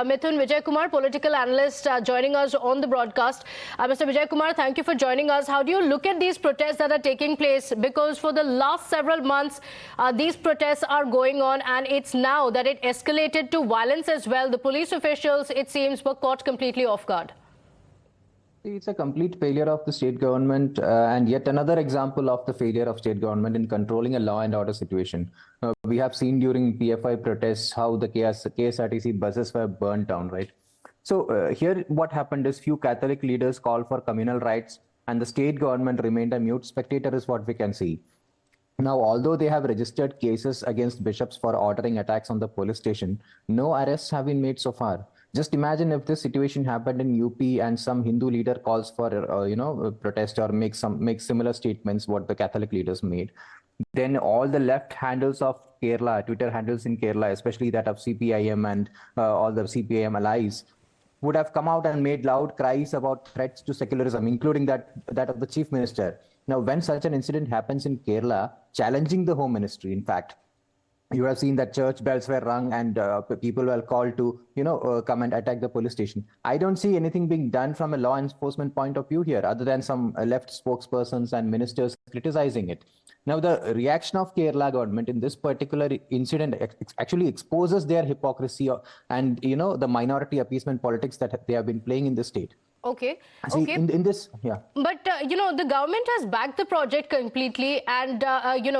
Mithun Vijay Kumar, political analyst, joining us on the broadcast. Mr. Vijay Kumar, thank you for joining us. How do you look at these protests that are taking place? Because for the last several months, these protests are going on, and it's now that it escalated to violence as well. The police officials, it seems, were caught completely off guard. It's a complete failure of the state government and yet another example of the failure of state government in controlling a law and order situation. We have seen during PFI protests how the KSRTC buses were burnt down, right? So here what happened is few Catholic leaders called for communal rights and the state government remained a mute spectator is what we can see. Now, although they have registered cases against bishops for ordering attacks on the police station, no arrests have been made so far. Just imagine if this situation happened in UP and some Hindu leader calls for, protest or make similar statements what the Catholic leaders made. Then all the left handles of Kerala, Twitter handles in Kerala, especially that of CPIM and all the CPIM allies, would have come out and made loud cries about threats to secularism, including that of the chief minister. Now, when such an incident happens in Kerala, challenging the Home Ministry, in fact, you have seen that church bells were rung and people were called to, come and attack the police station. I don't see anything being done from a law enforcement point of view here, other than some left spokespersons and ministers criticizing it. Now, the reaction of Kerala government in this particular incident actually exposes their hypocrisy and, the minority appeasement politics that they have been playing in the state. Okay. See, okay. In this, yeah. But, the government has backed the project completely. And,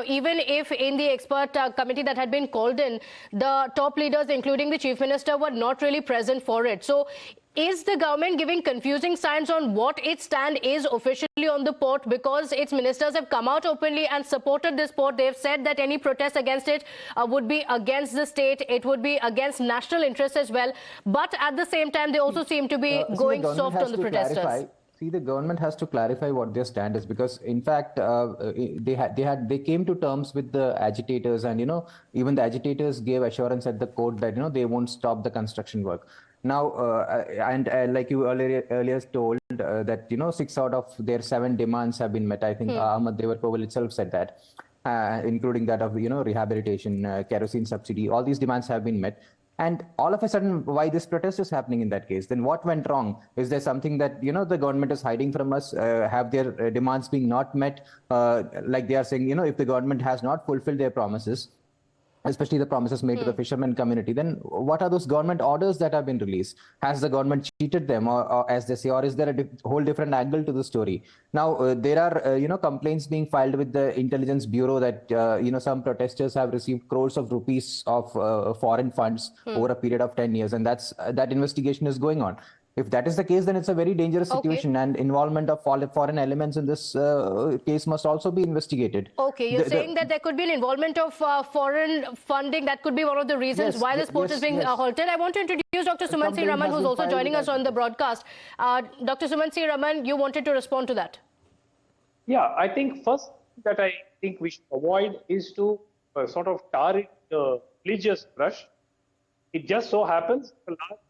even if in the expert committee that had been called in, the top leaders, including the chief minister, were not really present for it. So is the government giving confusing signs on what its stand is officially on the port? Because its ministers have come out openly and supported this port. They've said that any protest against it would be against the state. It would be against national interests as well. But at the same time, they also seem to be going soft on the protesters. See, the government has to clarify what their stand is, because in fact they came to terms with the agitators, and even the agitators gave assurance at the court that they won't stop the construction work. Now, like you earlier told that 6 out of their 7 demands have been met. I think Ahmad Devarkoval itself said that, including that of rehabilitation, kerosene subsidy. All these demands have been met. And all of a sudden, why this protest is happening in that case? Then what went wrong? Is there something that the government is hiding from us? Have their demands being not met? Like they are saying, if the government has not fulfilled their promises, especially the promises made to the fishermen community, then what are those government orders that have been released? Has the government cheated them, or as they say, or is there a whole different angle to the story? Now, there are, complaints being filed with the Intelligence Bureau that, some protesters have received crores of rupees of foreign funds over a period of 10 years. And that investigation is going on. If that is the case, then it's a very dangerous situation, and involvement of foreign elements in this case must also be investigated. Okay, you're saying that there could be an involvement of foreign funding. That could be one of the reasons why this port is being halted. I want to introduce Dr. Suman C. Raman, who's also joining us on the broadcast. Dr. Suman C. Raman, you wanted to respond to that. Yeah, I think first that I think we should avoid is to sort of tar it religious brush. It just so happens the last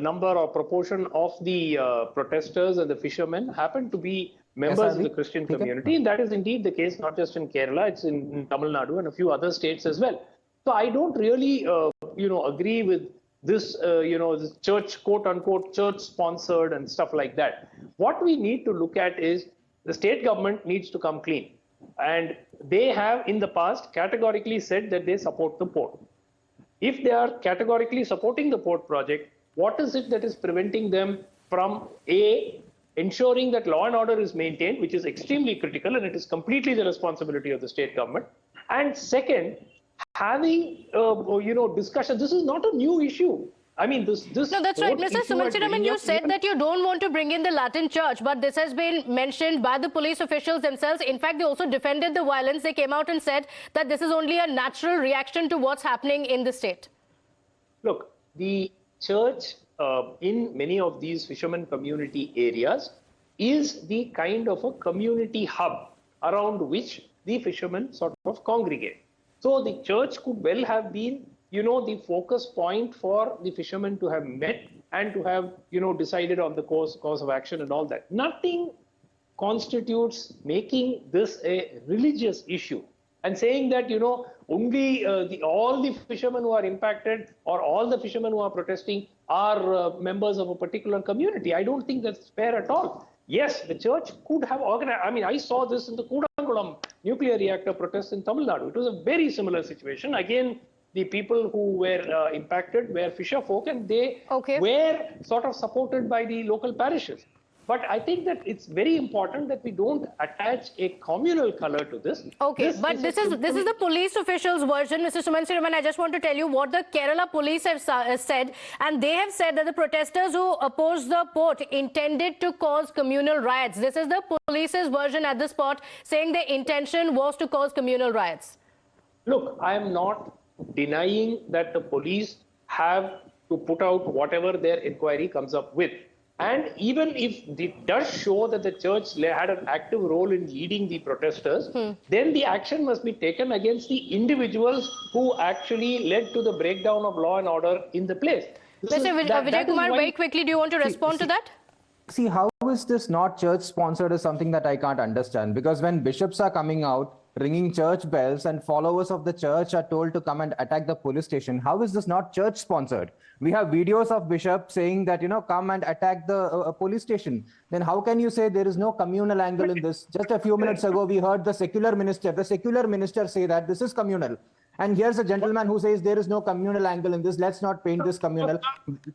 number or proportion of the protesters and the fishermen happen to be members of the Christian community. And that is indeed the case, not just in Kerala, it's in Tamil Nadu and a few other states as well. So I don't really, agree with this, this church, quote unquote, church sponsored and stuff like that. What we need to look at is the state government needs to come clean. And they have in the past categorically said that they support the port. If they are categorically supporting the port project, what is it that is preventing them from ensuring that law and order is maintained, which is extremely critical, and it is completely the responsibility of the state government. And second, having discussion. This is not a new issue. I mean, this. No, that's right, Mr. Suman C. Raman. You said that you don't want to bring in the Latin Church, but this has been mentioned by the police officials themselves. In fact, they also defended the violence. They came out and said that this is only a natural reaction to what's happening in the state. Look, the church in many of these fishermen community areas is the kind of a community hub around which the fishermen sort of congregate. So the church could well have been, the focus point for the fishermen to have met and to have, decided on the course of action and all that. Nothing constitutes making this a religious issue. And saying that, only all the fishermen who are impacted or all the fishermen who are protesting are members of a particular community. I don't think that's fair at all. Yes, the church could have organized. I mean, I saw this in the Kudankulam nuclear reactor protest in Tamil Nadu. It was a very similar situation. Again, the people who were impacted were fisher folk, and they were sort of supported by the local parishes. But I think that it's very important that we don't attach a communal color to this. Okay, but this is the police officials' version. Mr. Sumansi Raman, I just want to tell you what the Kerala police have said, and they have said that the protesters who opposed the port intended to cause communal riots. This is the police's version at the spot, saying the intention was to cause communal riots. Look, I am not denying that the police have to put out whatever their inquiry comes up with. And even if it does show that the church had an active role in leading the protesters, then the action must be taken against the individuals who actually led to the breakdown of law and order in the place. Mr. Vijay Kumar, very quickly, do you want to respond to that? See, how is this not church-sponsored is something that I can't understand. Because when bishops are coming out, ringing church bells, and followers of the church are told to come and attack the police station, how is this not church-sponsored? We have videos of bishops saying that, come and attack the police station. Then how can you say there is no communal angle in this? Just a few minutes ago, we heard the secular minister say that this is communal. And here's a gentleman who says there is no communal angle in this. Let's not paint this communal.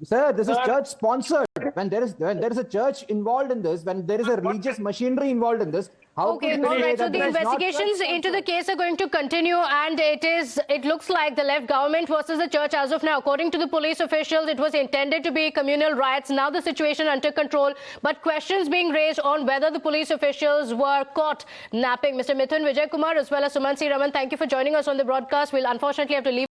Sir, this is church-sponsored. When there is a church involved in this, when there is a religious machinery involved in this, how okay, all right. So the investigations into the case are going to continue, and it looks like the left government versus the church as of now. According to the police officials, it was intended to be communal riots. Now the situation under control, but questions being raised on whether the police officials were caught napping. Mr. Mithun Vijay Kumar as well as Sumansi Raman, thank you for joining us on the broadcast. We'll unfortunately have to leave